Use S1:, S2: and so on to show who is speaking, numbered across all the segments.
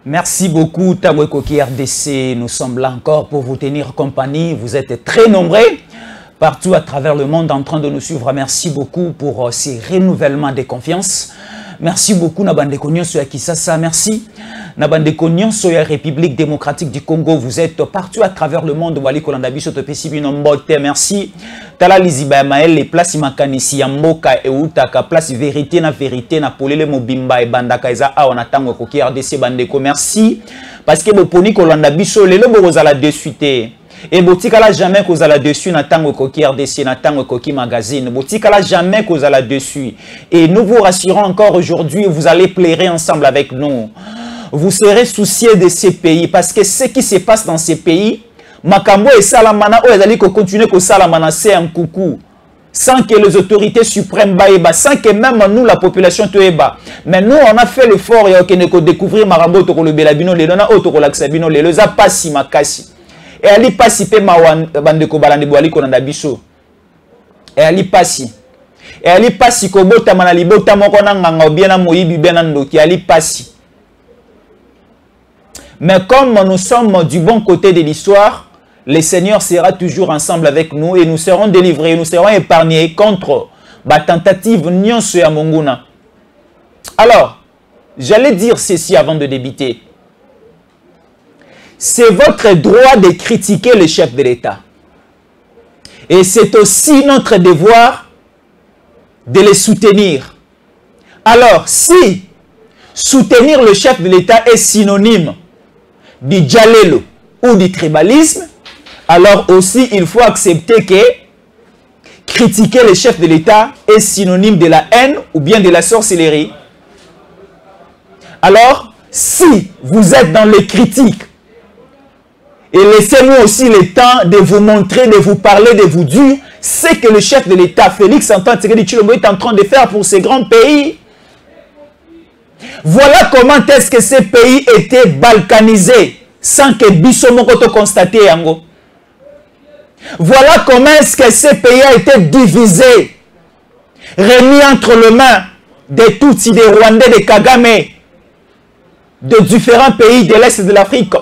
S1: Merci beaucoup, Tabouekoki RDC. Nous sommes là encore pour vous tenir compagnie. Vous êtes très nombreux partout à travers le monde en train de nous suivre. Merci beaucoup pour ces renouvellements de confiance. Merci beaucoup, Nabande Konyon Soya Kisasa. Merci. Nabande Konyon Soya République démocratique du Congo. Vous êtes partout à travers le monde. Wali Kolandabi Sotopesibi Nombote. Merci. Tala Liziba Maël, les places Makanisi, Yamboka et Outaka, place vérité na Polele Mobimba et Bandaka Eza Aonatango Koki RDC Bandeko. Merci. Parce que Boponi Kolandabi Solele Borozala de suite. Et botikala jamais qu'on a là-dessus, n'attend Koki RDC, n'attend Koki Magazine. Botikala jamais qu'on a là-dessus. Et nous vous rassurons encore aujourd'hui, vous allez plairer ensemble avec nous. Vous serez souciés de ces pays parce que ce qui se passe dans ces pays, Makambo et Salamana, ils allaient continuer que Salamana, c'est un coucou. Sans que les autorités suprêmes baïba, sans que même nous, la population, tueba. Mais nous, on a fait l'effort de découvrir Marabo, Tokolo Belabino, les Lona, Otoko Laxabino, les Loza Passi Makasi. Et ali pasi pe mawan bandeko balande boali konanda biso. Et ali pasi ko bota manali bota moko na nganga bien na moyibi bien na ndoki ali pasi. Mais comme nous sommes du bon côté de l'histoire, le Seigneur sera toujours ensemble avec nous et nous serons délivrés, nous serons épargnés contre la tentative nyonso ya monguna. Alors, j'allais dire ceci avant de débuter. C'est votre droit de critiquer le chef de l'État. Et c'est aussi notre devoir de les soutenir. Alors, si soutenir le chef de l'État est synonyme du djalelo ou du tribalisme, alors aussi il faut accepter que critiquer le chef de l'État est synonyme de la haine ou bien de la sorcellerie. Alors, si vous êtes dans les critiques, et laissez-nous aussi le temps de vous montrer, de vous parler, de vous dire ce que le chef de l'État, Félix Antoine Tshisekedi Tshilombo, est en train de faire pour ces grands pays. Voilà comment est-ce que ces pays étaient balkanisés sans que Bissomoko constaté yango. Voilà comment est-ce que ces pays a été divisés, remis entre les mains des Tutsis, des Rwandais, des Kagame, de différents pays de l'Est de l'Afrique.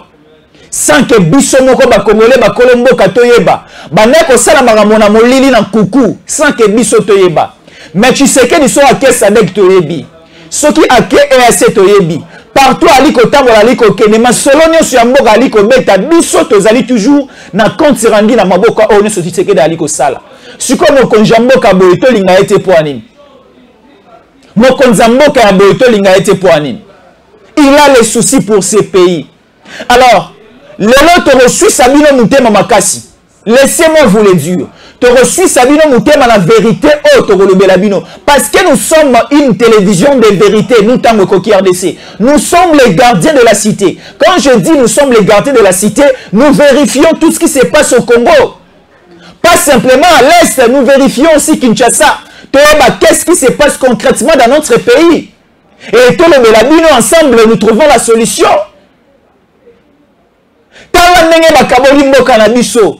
S1: Sans que Bissomoko ba Congolais ba Colombo katoyeba baneko sala magamona molili na kuku sans que biso toyeba. Mais tu sais que ils sont à kesa avec toyebi soki ake EAC toyebi partout aliko tambola aliko kenema solonyo sur mboka aliko beta biso tozali toujours na compte rendu na maboka ono so tu sais que aliko sala siko mokonja mboka boyeto linga ete poanini mokonza mboka ya boyeto linga ete poanini. Il a les soucis pour ces pays. Alors Lelo te reçu Sabino Moutema Makasi. Laissez-moi vous le dire. Te reçu Sabino Moutema la vérité Belabino. Parce que nous sommes une télévision de vérité. Nous sommes Koki RDC. Nous sommes les gardiens de la cité. Quand je dis nous sommes les gardiens de la cité, nous vérifions tout ce qui se passe au Congo. Pas simplement à l'Est, nous vérifions aussi Kinshasa. Qu'est-ce qui se passe concrètement dans notre pays? Et tout le Belabino ensemble, nous trouvons la solution. Tala ndenge bakaboli mboka na biso.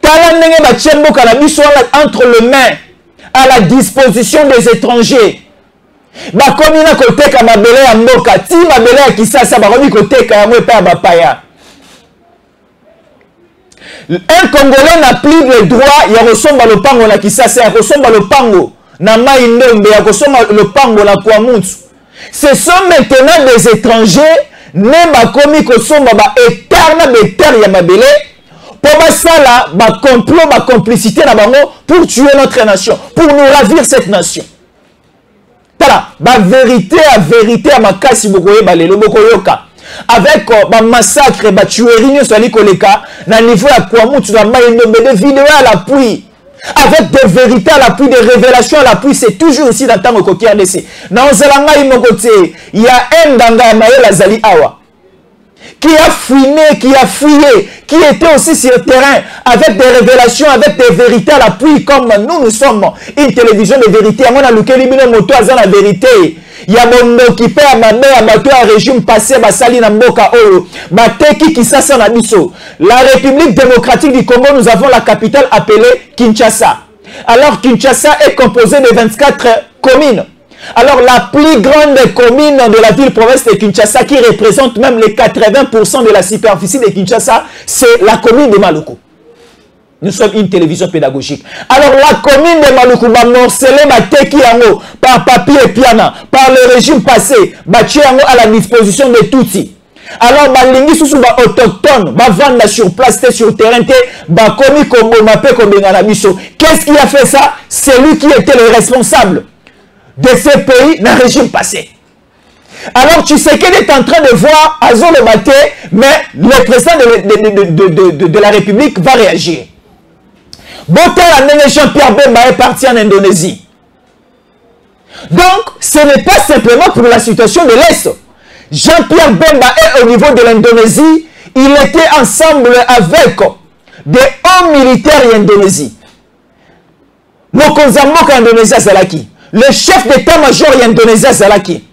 S1: Tala ndenge batie mboka na biso entre les mains à la disposition des étrangers. Bakomi na koteka mabele ya mboka. Ti mabele ya Kisasa bakomi koteka ya mwe pa bapaya. Un Congolais n'a plus le droit ya kosomba lopango na Kisasa, ya kosomba lopango na Mai Ndombe, ya kosomba lopango na Kwamutu. Ce sont maintenant des étrangers ne bakomi kosomba ba eterna beter ya mabele pour basala ba complot ba complicité na bango pour tuer notre nation, pour nous ravir cette nation. Tala ba vérité à makasi bokoye ba lelo bokoyoka avec ba massacre ba tuerie nyo sali koleka na niveau ya Kwamutu na Mai Ndombe, des vidéos à l'appui avec des vérités à l'appui, des révélations à l'appui. C'est toujours aussi dans le temps de Koki RDC. Dans Zelanga, il y a un Danga Maël Azali Awa qui a fouiné, qui a fouillé, qui était aussi sur le terrain avec des révélations, avec des vérités à l'appui, comme nous sommes une télévision de vérité. On a le moto à la vérité. Il y a mon qui perd ma mère, ma régime passé, ma saline en boka oro, ma teki qui s'assent en abisso. La République démocratique du Congo, nous avons la capitale appelée Kinshasa. Alors Kinshasa est composée de 24 communes. Alors la plus grande commune de la ville-province de Kinshasa, qui représente même les 80% de la superficie de Kinshasa, c'est la commune de Maluku. Nous sommes une télévision pédagogique. Alors la commune de Maluku va morceler par papier et piana, par le régime passé, à la disposition de Tutsi. Alors balingi sous autochtone, vendre sur place, sur terrain, qu'est-ce qui a fait ça? C'est lui qui était le responsable de ce pays dans le régime passé. Alors tu sais qu'il est en train de voir Azon le matin, mais le président de la République va réagir. Jean-Pierre Bemba est parti en Indonésie. Donc, ce n'est pas simplement pour la situation de l'Est. Jean-Pierre Bemba est au niveau de l'Indonésie. Il était ensemble avec des hommes militaires d'Indonésie. Mokonzamoka Indonésia Zalaki. Le chef d'état-major indonésien Zalaki.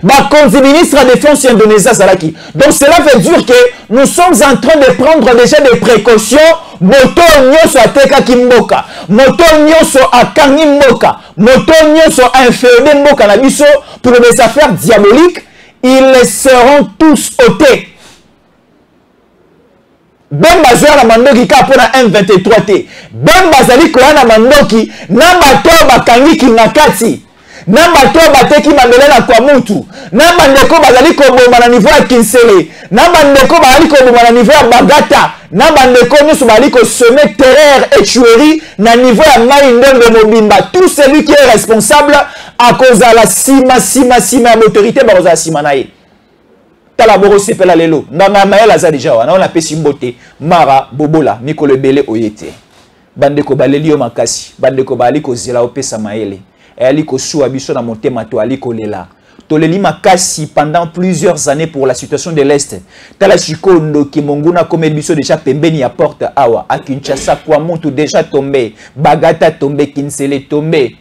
S1: Le ministre de la Défense indonésien Zalaki. Donc cela veut dire que nous sommes en train de prendre déjà des précautions. Moto nyoso ateka kimboka. Moto nyoso akangi mboka. Moto nyoso inféodé mboka na biso pour des affaires diaboliques. Ils seront tous ôtés. Bemba zoya na mandoki ka pona M23 te. Bemba zali koya na mandoki na bato bakangi kinakati. Na bato bateki mandele na kwa mutu. Na bandeko bazali koboma na niveau ya Kinsele. Na bandeko bazali koboma na niveau ya Bagata. Na bandeko nyonso bazali ko semer terreur et tuerie na niveau ya Mai Ndongo Mobimba. Tout celui qui est responsable à cause de la sima l'autorité baroza la sima nae. Tala boro sepela lelo. Nanga maela za déjà wana on appelle simbote Mara Bobola Mikolo Bele oyete. Bandeko baleli o makasi. Bandeko bali ko zela opesa maele. Et ali ko sou abiso na motema to ali ko lela. Toleli makasi pendant plusieurs années pour la situation de l'Est. Tala Chikondo ki monguna comme biso déjà pembeni à porte awa à Kinshasa kwa montu déjà tombé, Bagata tombé, Kinsele tombé.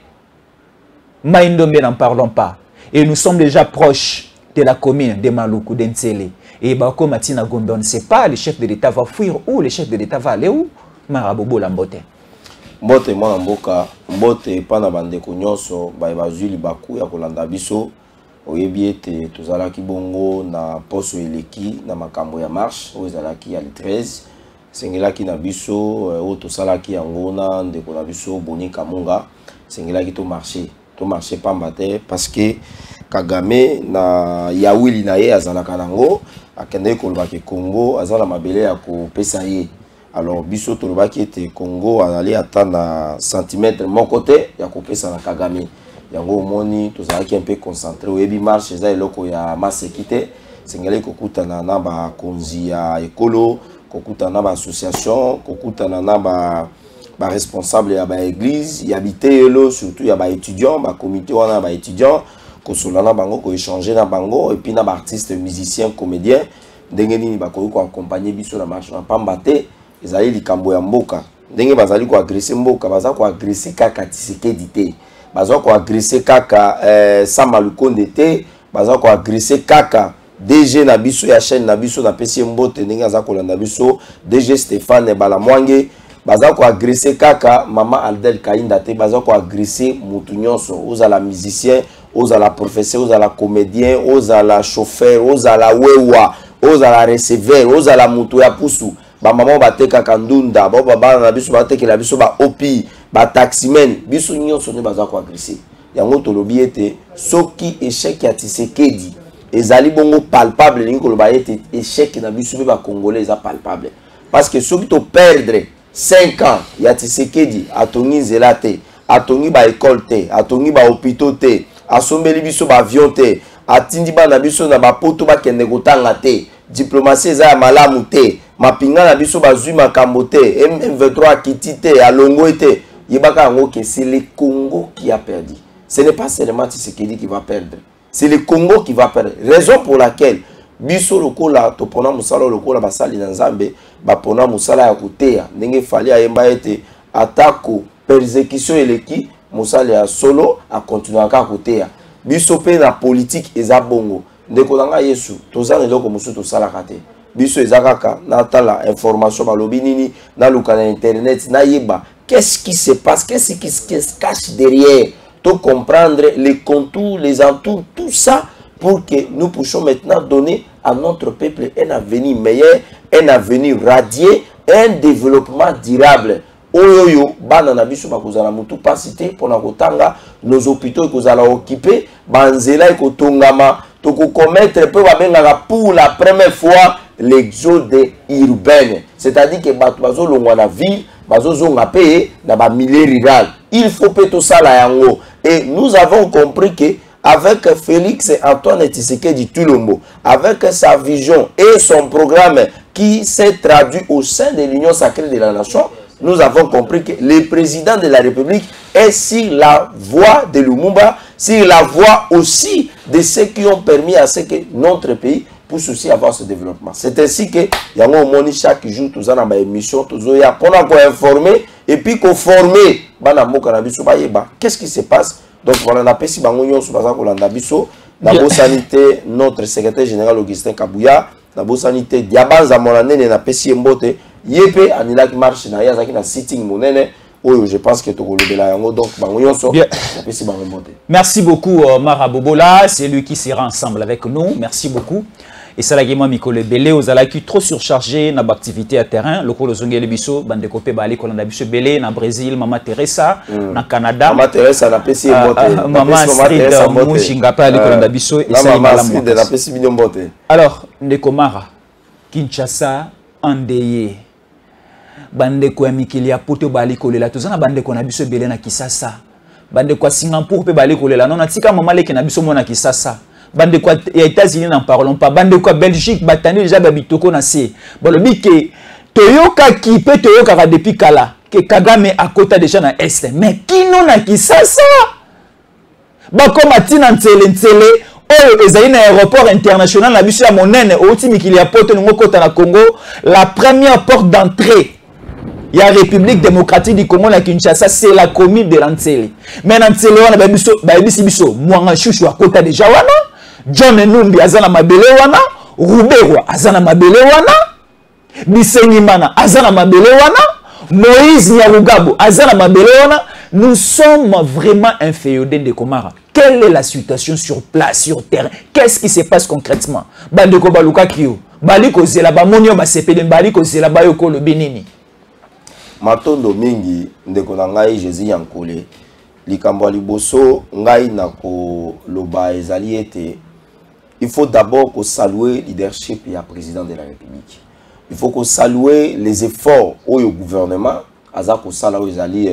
S1: Maïndombe n'en parlons pas. Et nous sommes déjà proches de la commune de Maluku d'Ensele. Et Bako Matina Gombe, on ne sait pas, le chef de l'État va fuir où, le chef de l'État va aller où? Marabobo Lambote.
S2: Mbote mwana mboka, mbote pana bandeko nyonso, bazuli baku ya kolanda biso, oyebi ete tozalaki bongo na poso eleki na makambo ya marche, ozalaki ya le 13, sengelaki na biso, o tosalaki yango na ndeko na biso Boni Kamunga, sengelaki to marché pamba te parce que Kagame na yawili na ye azalaka nango, akende kolobaki Congo azala mabele ya kopesa ye. Alors biso tolobaki ete Congo azali ata na centimètre mon côté ya kopesa na Kagame. Yango moni tozalaki un peu concentré oyebi marche eza eloko ya masekite sengeli kokutana na ba konzi ya ekolo, kokutana ba association, kokutana na ba responsable ya ba église, ya bitelo surtout ya ba étudiants, ba comité wana ba étudiants, ko solana bango ko échanger na bango et puis na ba artistes, musiciens, comédiens ndenge nini ba ko accompagner biso na marche na pamba te ezali likambo ya mboka. Ndenge bazali ko agresser mboka, baza ko agresser kaka Tshisekedi te. Baza ko agresser kaka Sama Lukonde te, baza ko agresser kaka DG na biso ya chaîne na biso na pesi mbote ndenge aza ko landa biso DG Stéphane Balamwange, baza ko agresser kaka Mama Aldel Kainda te, baza ko agresser mutu nyonso, ozala musicien, ozala professeur, ozala comédien, ozala chauffeur, ozala wewa, ozala receveur, ozala mutu ya pusu. Ba maman bateka kandunda, ba baba na biso batekela biso ba opi, ba taximen, biso nyonso ne baza ko agresser. Yango tolobi ete soki échec ya Tshisekedi ezali bongo palpable lingi koloba ete échec na biso be ba congolais eza palpable. Parce que soki to perdre 5 ans ya Tshisekedi atongi nzela te, atongi ba école te, atongi ba hôpitaux te, asombeli biso ba avion te, atindi ba na biso na ba poto ba kende kotanga te, diplomatie eza ya malamu te, mapinga na biso bazui makambo te, M23 kiti te, alongo te, yebaka yango que c'est le Congo qui a perdu. Ce n'est pas seulement Tshisekedi qui va perdre. C'est le Congo qui va perdre. Raison pour laquelle biso lokola to pona musala lokola basali na Nzambe ba pona musala ya kutea ndenge fali ayemba ete atako persécution eleki musala ya solo a continuer ka kutea biso pe na politique eza bongo ndeko nanga Yesu tozana loko musu to sala kate biso ezakaka na tala information balobi nini na luka na internet na yeba qu'est-ce qui se passe, qu'est-ce qui se cache derrière de comprendre les contours, les entours, tout ça, pour que nous puissions maintenant donner à notre peuple un avenir meilleur, un avenir radié, un développement durable. Oyoyo, bana na biso bakozala mutu pasité pour nakotanga nos hôpitaux kozala occupés, banzela ekotongama, toko commettre peu babengaka pour la première fois l'exode urbain. C'est-à-dire que bato bazo longwa na ville, bazo zonga pe na ba milieu rural. Il faut pe to sala yango. Et nous avons compris que avec Félix Antoine Tshisekedi Tshilombo, avec sa vision et son programme qui s'est traduit au sein de l'Union sacrée de la nation, nous avons compris que le président de la République est sur la voie de Lumumba, sur la voie aussi de ceux qui ont permis à ce que notre pays puisse aussi avoir ce développement. C'est ainsi que Yango Moni chaque jour, tous en une émission, tous en pour informer et puis qu'on former. Qu'est-ce qui se passe? Donc voilà, on a si bangonyo sur bazako landabiso, la sanité, notre secrétaire général Augustin Kabouya, la sanité Diabanza Molanene na pesi mbote. Yépe anila qui marche na yazaki na sitting monene. Oh, je pense que tu as donc
S1: merci beaucoup Mara Bobola, c'est lui qui sera ensemble avec nous. Merci beaucoup. Et ça la Mikole Belé aux alaki trop surchargé na activité à terrain. Le colo zongé le biso bande kopé bali kolanda biso Belé na Brésil, Mama Teresa na Canada.
S2: Mama Teresa na pesi mbote.
S1: Mama Astrid Mushinga pa ali kolanda biso et ça
S2: na pesi mbote.
S1: Alors ndeko Mara Kinshasa endeuillé. Bandeko ya mikili ya poto bali kolela tozana bandeko na biso Belé na Kisasa. Bandeko ya Singapour pe bali kolela non atika mama leki na biso mona Kisasa. Bandeko ya États-Unis n'en parlons pas. Bandeko ya Belgique batani déjà babitoko na se. Bon le bike toyoka ki pe toyoka depuis kala que Kagame a kota déjà na est mais kino na Kisasa. Ba comme atina ntsele oyo ezali na aéroport international na biso ya monene outi mikili ya poto ngo kota na Congo, la première porte d'entrée. Il y a la République démocratique du Congo, la Kinshasa, c'est la commune de l'Antsele. Mais l'Antsele, on a biso, Mwanga Chouchou à côté de Jawana, John Numbi Azana Mabele Wana, Roubero Azana Mabele Wana, Bisenimana Azana Mabele Wana, Moïse Nyarugabo Azana Mabele Wana. Nous sommes vraiment inféodés de Komara. Quelle est la situation sur place, sur terrain? Qu'est-ce qui se passe concrètement? Bandeko Baluka Krio, Baliko Zelaba Monio Basepede, Baliko Zelaba Yoko le Benini.
S2: Matondo mingi ndeko na ngai Jésus Yankole likambo liboso ngai nako loba ezali ete il faut d'abord que saluer leadership ya président de la République. Il faut que saluer les efforts au gouvernement azako sala ezali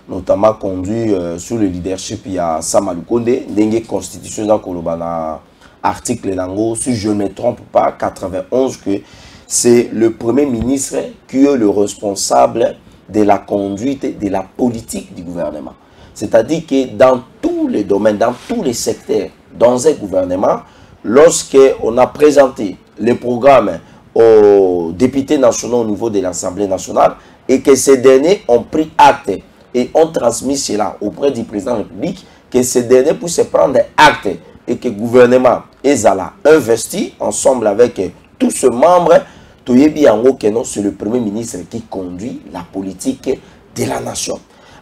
S2: notamment conduit sous le leadership ya Samalukonde ndenge constitution za koloba na article nango si je ne me trompe pas 91 que c'est le Premier ministre qui est le responsable de la conduite de la politique du gouvernement. C'est-à-dire que dans tous les domaines, dans tous les secteurs, dans un gouvernement, lorsqu'on a présenté les programmes aux députés nationaux au niveau de l'Assemblée nationale et que ces derniers ont pris acte et ont transmis cela auprès du président de la République, que ces derniers puissent prendre acte et que le gouvernement est investi ensemble avec tous ces membres. C'est le Premier ministre qui conduit la politique de la nation.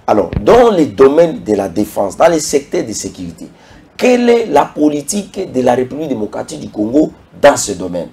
S2: Alors, dans les domaines de la défense, dans les secteurs de sécurité, quelle est la politique de la République démocratique du Congo dans ce domaine?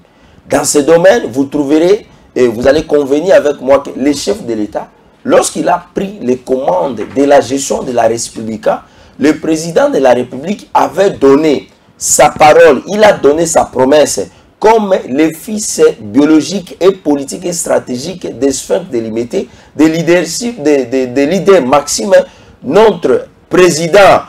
S2: Dans ce domaine, vous trouverez, et vous allez convenir avec moi, que le chef de l'État, lorsqu'il a pris les commandes de la gestion de la République, le président de la République avait donné sa parole, il a donné sa promesse comme les fils biologiques et politiques et stratégiques des sphères délimitées, des leadership, des leaders Maxime, notre président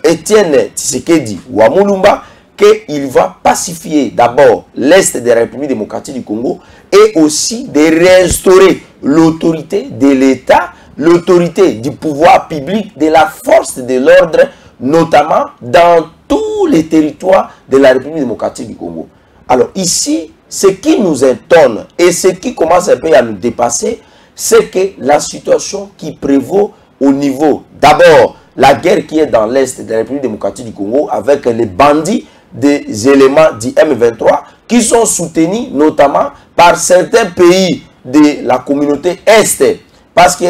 S2: Étienne Tshisekedi Wamulumba, qu'il va pacifier d'abord l'Est de la République démocratique du Congo et aussi de restaurer l'autorité de l'État, l'autorité du pouvoir public, de la force de l'ordre, notamment dans tous les territoires de la République démocratique du Congo. Alors ici, ce qui nous étonne et ce qui commence un peu à nous dépasser, c'est que la situation qui prévaut au niveau, d'abord, la guerre qui est dans l'Est de la République démocratique du Congo avec les bandits des éléments du M23 qui sont soutenus notamment par certains pays de la communauté Est. Parce que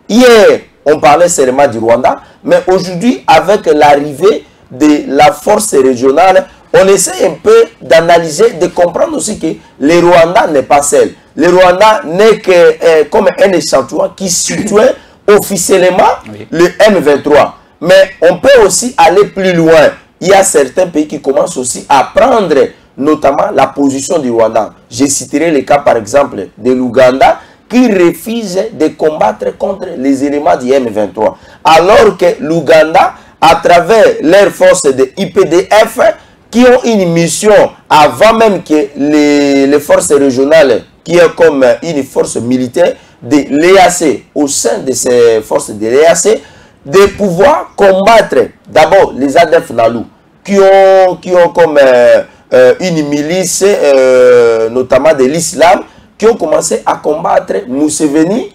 S2: hier, on parlait seulement du Rwanda, mais aujourd'hui, avec l'arrivée de la force régionale, on essaie un peu d'analyser, de comprendre aussi que le Rwanda n'est pas seul. Le Rwanda n'est que comme un échantillon qui situait officiellement le M23. Mais on peut aussi aller plus loin. Il y a certains pays qui commencent aussi à prendre notamment la position du Rwanda. Je citerai le cas par exemple de l'Ouganda qui refuse de combattre contre les éléments du M23. Alors que l'Ouganda, à travers leurs forces de IPDF, qui ont une mission avant même que les forces régionales, qui est comme une force militaire de l'EAC, au sein de ces forces de l'EAC, de pouvoir combattre d'abord les ADF Nalou, qui ont comme une milice, notamment de l'islam, qui ont commencé à combattre Museveni,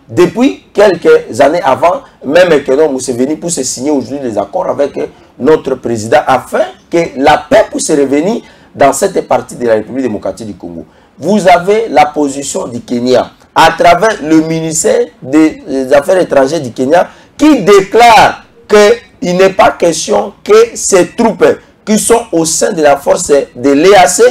S2: depuis quelques années avant, même que non Museveni puisse signer aujourd'hui des accords avec notre président afin que la paix puisse revenir dans cette partie de la République démocratique du Congo. Vous avez la position du Kenya à travers le ministère des Affaires étrangères du Kenya qui déclare qu'il n'est pas question que ces troupes qui sont au sein de la force de l'EAC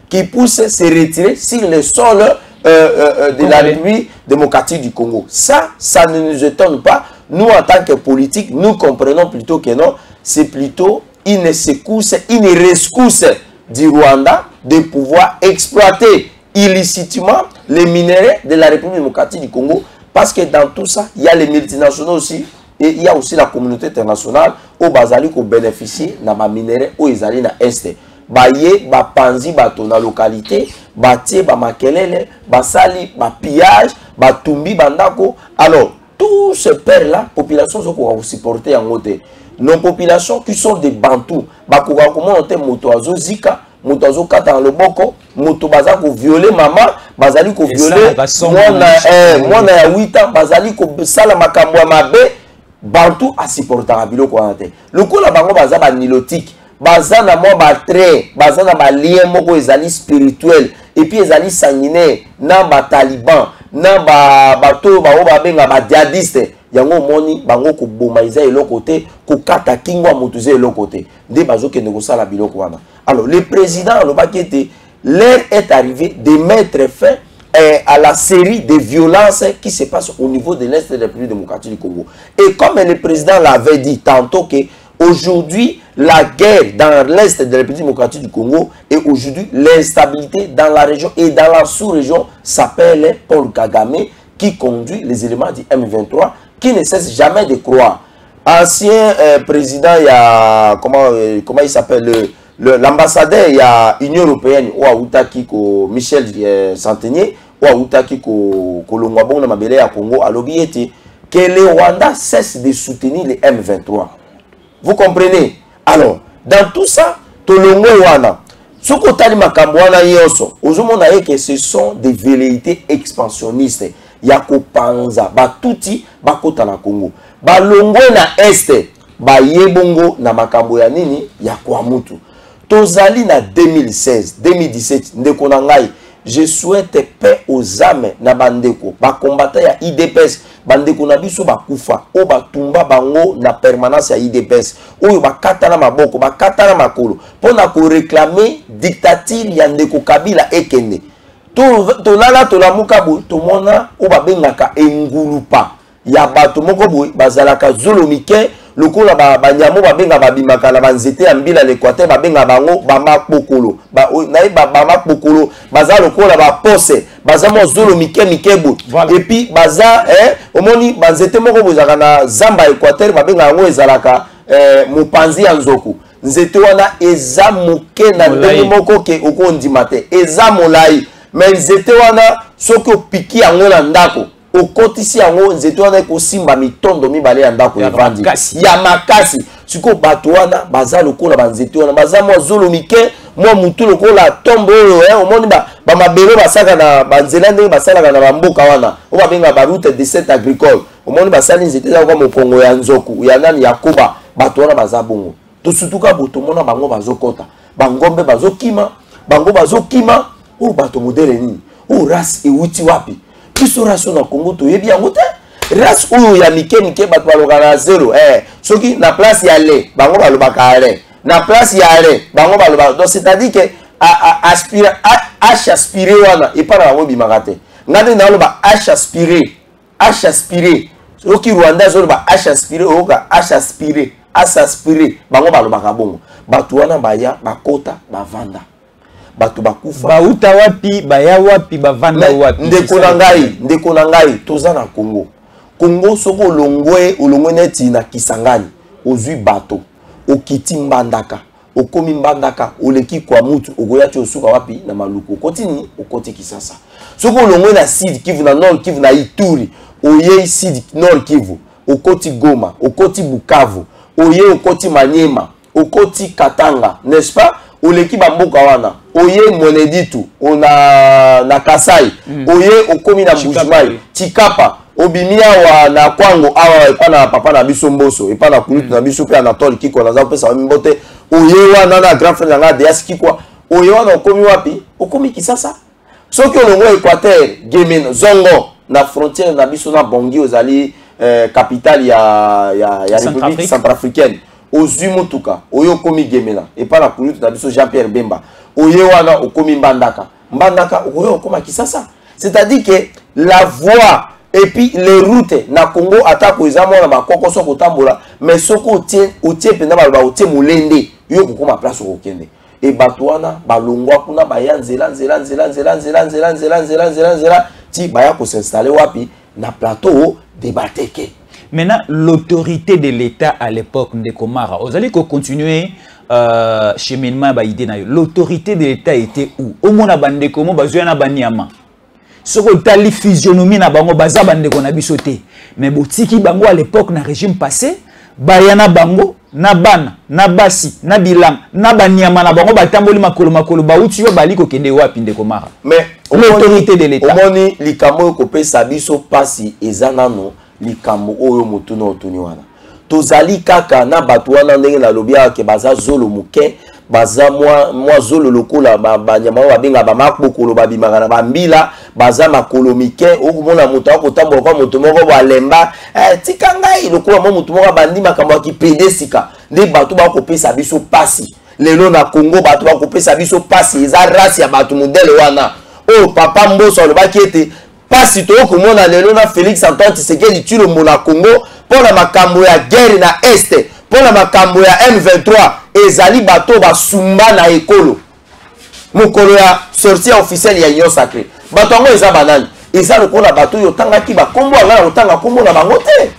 S2: qui puissent se retirer sur le sol de la République démocratique du Congo. Ça ne nous étonne pas. Nous, en tant que politiques, nous comprenons plutôt que non, c'est plutôt une secousse, une rescousse du Rwanda de pouvoir exploiter illicitement les minéraux de la République démocratique du Congo. Parce que dans tout ça, il y a les multinationaux aussi, et il y a aussi la communauté internationale au Bazali qui bénéficie de la minéraux au Izali na Est. Baye, ba panzi, ba na localité, ba tie, ba makelele, ba sali, ba pillage, ba tumbi, bandako. Alors, tous ces pères-là, population sont pour supporter en côté. Nos populations qui sont des Bantous, ba koga comment on te motoazo zika, motoazo kata le boko, moto baza ko violer maman, bazali ko violer mwana ya 8 ans, bazali ko sala makambo ya mabe, Bantou a supporter biloko wana te. Lokola bango baza ba nilotique. Baza na mwa ba trait, baza na ba lien moko ezali spirituel et puis ezali sanguinaire na ba taliban na ba bato ba o ba benga ba djihadiste yango moni bango ko boma iza eloko te ko kata kingwa mutuze eloko te nde bazo kende ko sala biloko wana. Alors le président alobaki ete l'heure est arrivé de mettre fin à la série de violences qui se passent au niveau de l'Est de la République démocratique du Congo. Et comme le président l'avait dit tantôt que aujourd'hui, la guerre dans l'Est de la République démocratique du Congo et aujourd'hui, l'instabilité dans la région et dans la sous-région s'appelle Paul Kagame qui conduit les éléments du M23 qui ne cesse jamais de croire. Ancien président, il y a, comment il s'appelle, l'ambassadeur, il y a Union Européenne, Michel Santenier, Kolongwabon Mabele à Congo, à l'objet que le Rwanda cesse de soutenir les M23. Vous comprenez? Alors, dans tout ça, Tolongo Wana, ce que Makambwana Yoso, que ce sont des velléités expansionnistes. Yako Panza, Batouti, Bakota na Congo. Balongo na Este, Bayebongo na Makambo ya nini, Yako Amutu. Tozali na 2016, 2017, Ndeko Nangai, je souhaite paix aux âmes na bandeko. Ba combattant ya IDPS, bandeko na biso ba kufa, o ba tumba bango na permanence ya IDPS. Oyo ba katana maboko, ba katana makolo. Pona ko réclamer dictature ya Ndeko Kabila ekende. To lala to la mukabu, to mona o ba bengaka engulupa. Ya bato moko boy bazalaka zolomike. Lokola ba nyamo ba benga ba bimaka na banzete ya mbila l'Équateur ba benga bango ba makpokolo ba makpokolo baza lokola ba pose baza mo zolo mike mikebo et puis baza omoni banzete moko bozaka na zamba Équateur ba benga ngo ezalaka mopanzi ya nzoku nzete wana eza moke na ndenge moko ke okondima te eza molai mais nzete wana soki opiki yango na ndako okotisi yango nzete wana ekosimba mitondo mibale ya ndako evandi ya makasi siko bato wana baza lokola banzete wana baza mwa zolo mike mwa mutu lokola tombo oyo omoni ba mabele basaka na banzela ndenge basalaka na bamboka wana o babenga ba route de set agricole omoni basali nzete za kwa mokongo ya nzoku ya nani ya koba bato wana baza bongo to sutuka boto mona bango bazokota bangombe bazokima bango bazokima o bato modele nini o ras ewuti wapi biso race na Congo to yebi yango te race oyo ya mike bato balokana zero soki na place ya le bango balobaka ale na place ya ale bango balobaka donc c'est-à-dire que aspirer wana et pas na bango bimaka te ngande na loba aspirer soki Rwanda zoloba aspirer oka aspirer bango balobaka bongo bato wana baya bakota bavanda bato bakufa
S1: bauta wapi baya wapi bavanda wapi
S2: ndeko na ngai toza na Congo soko olongwe neti na Kisangani ozwi bato okiti mbandaka okomi mbandaka oleki kwa mutu ogoyachi osuka wapi na maluku okotini okoti Kisasa soko olongwe na Sud Kivu na Nord Kivu na Ituri oye Sud Nord Kivu okoti Goma okoti Bukavu oye okoti Manyema okoti Katanga n'est-ce pas oleki bamboka wana oye Mweneditu na Kasai oye okomi na Mbujimayi Chikapa obimia wa na kwango awa epa na papa na biso mboso epa na kulutu na biso pe Anatole Kiko na za pesa wa mbote oye wana na grand frère nga Deas Kikwa oye wana okomi wapi okomi Kisasa soki olongo Equateur Gemena Zongo na frontière na biso na Bongi ozali capitale ya République centrafricaine ozwi mutuka oye okomi Gemena epa na kulutu na biso Jean-Pierre Bemba oye wana okomi mbandaka oye okoma Kisasa c'est-à-dire que la voie et puis les routes na Congo atako ezamo na makoko soko tambola mais soko otie penda ba otie mulende yo kokoma place okende et batwana balongwa kuna baya nzela ti baya ko s'installer wapi na plateau de Bateke.
S1: Maintenant l'autorité de l'État à l'époque de Komara vous allez continuer cheminement ba idée na yo l'autorité de l'État était où au mona bande komo bazwa na baniama soko tali physionomie na bango baza bande ko na biso te mais botiki bango à l'époque na régime passé bayana bango na bana na basi na bilang na banyama na bango batamboli makolo bauti yo bali ko kende wapi ndeko mara
S2: mais
S1: l'autorité de l'État
S2: omoni likamo ko pesa biso pasi ezanano likamo oyo mutuna otuni wana tozali kaka na bato wana ndenge na lobia ke baza zolo muke baza moi zolo lokola banyama babenga bamakbokolo babimaka na bambila baza makolo mike okomona moto akotambola kwa moto moko balemba tika ngai lokola moto moko bandi makambo akipede sika nde bato bakopesa biso pasi lelo na Congo bato bakopesa biso pasi eza race ya bato modele wana o papa mboso alobaki ete pasi tokomona lelo na Félix Antoine Tshisekedi tilo mona Congo pona makambo ya guerre na este pona makambo ya M23 ezali bato basumba na ekolo mokolo ya sortie officielle ya Union Sacrée bato ngo eza banani eza lokola bato yo tangaki bakombo ngala otanga kombo na bango te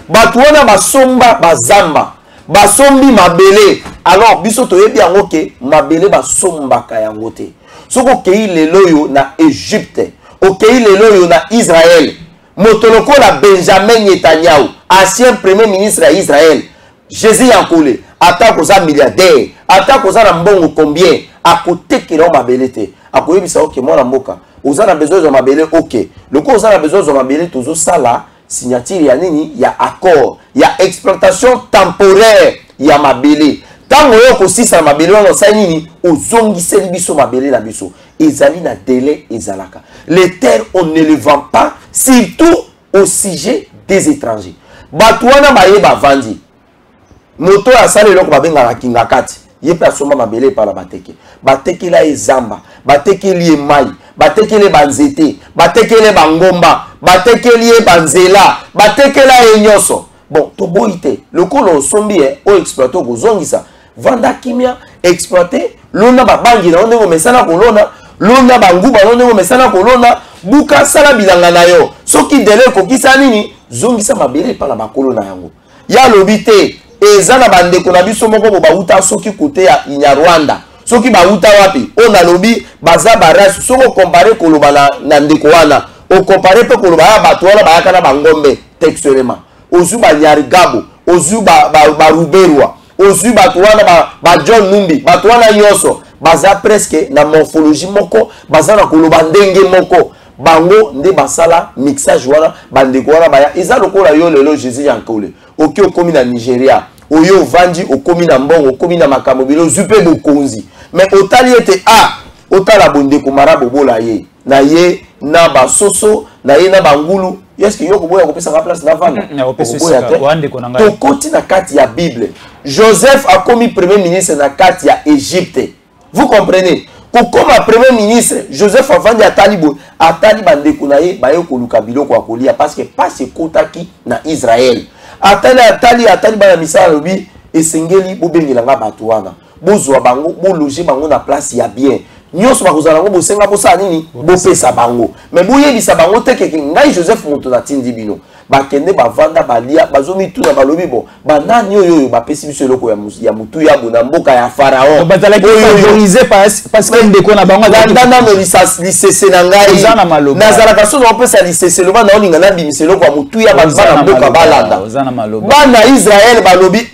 S2: bato wana basomba bazamba basombi mabele alors biso toyebi yango ke mabele basombaka yango te soko kei lelo yo na Égypte okei lelo yo na Israël moto lokola Benjamin Netanyahu ancien premier ministre ya Israël Jésus Yankole atako za milliardaire atako za na mbongo combien akotekela mabele te akoyebisa oke mwana mboka oza na besoin de mabele oke loko oza na besoin de mabele tozo sala signature ya nini ya accord ya exploitation temporaire ya mabele tango yo ko sisa mabele wana sa nini ozongiseli biso mabele na biso ezali na délai ezalaka les terres on ne les vend pas surtout au sujet des étrangers batwana bayeba vandi moto asali loko babenga kinga kati yepe asomba mabele pa la bateke la ezamba batekeli mai batekeli banzete batekeli bangomba batekeli banzela batekela enyoso bon to boite lokolo sombi o exploiter kozongisa vanda kimia exploiter lona babangi na ndenge mesana kolona lona banguba na ndenge mesana kolona buka sala bilanga na yo soki dele kokisa nini zongisa mabele pa la bakolo na yango ya lobite ezana bandeko na biso moko bo bauta soki kote ya Inyarwanda soki bauta wapi ona lobi baza barasu soko comparer koloba na ndeko wana o comparer pe koloba ya bato wana bayaka na bangombe textuellement ozu ba Nyarigabo ozu ba Ruberwa ozu bato wana ba John Numbi bato wana yoso baza presque na morphologie moko baza na koloba ndenge moko bango nde basala mixage wana bandeko wana baya eza lokola yo lelo Jésus Yankole oki okomi na Nigeria oyo vandi okomi na mbongo okomi na makambo bilo zupe bokonzi mais otali ete otala bondeko mara bobola ye na basoso na ye na bangulu est-ce que yo koboya kopesa ka place na vanda to koti na kati ya Bible Joseph a commis premier ministre na kati ya Égypte. Vous comprenez? Comme premier ministre Joseph avandi atali bandeko na ye baye koluka biloko ya kolia parce que pas ekotaki na Israël. Atali bana misala lobi esengeli bobengelanga bato wana bozwa bango bologer bango na place ya bien nyonso bakozala ngo bosenga bosa nini bopesa bango mais boyebisa bango tekeke ngai Joseph moto na tindi bino bakende bavanda balia bazomi tuna balobi bo banani oyo bapesi biso eloko ya mutu ya bona mboka ya Pharaon
S1: bazala favoriser parce que ndeko na bango
S2: ndana no lisese na ngai nazala kaso na opesa lisese loba na olinga na bimisa eloko ya mutu ya bana mboka balanda bana Israël balobi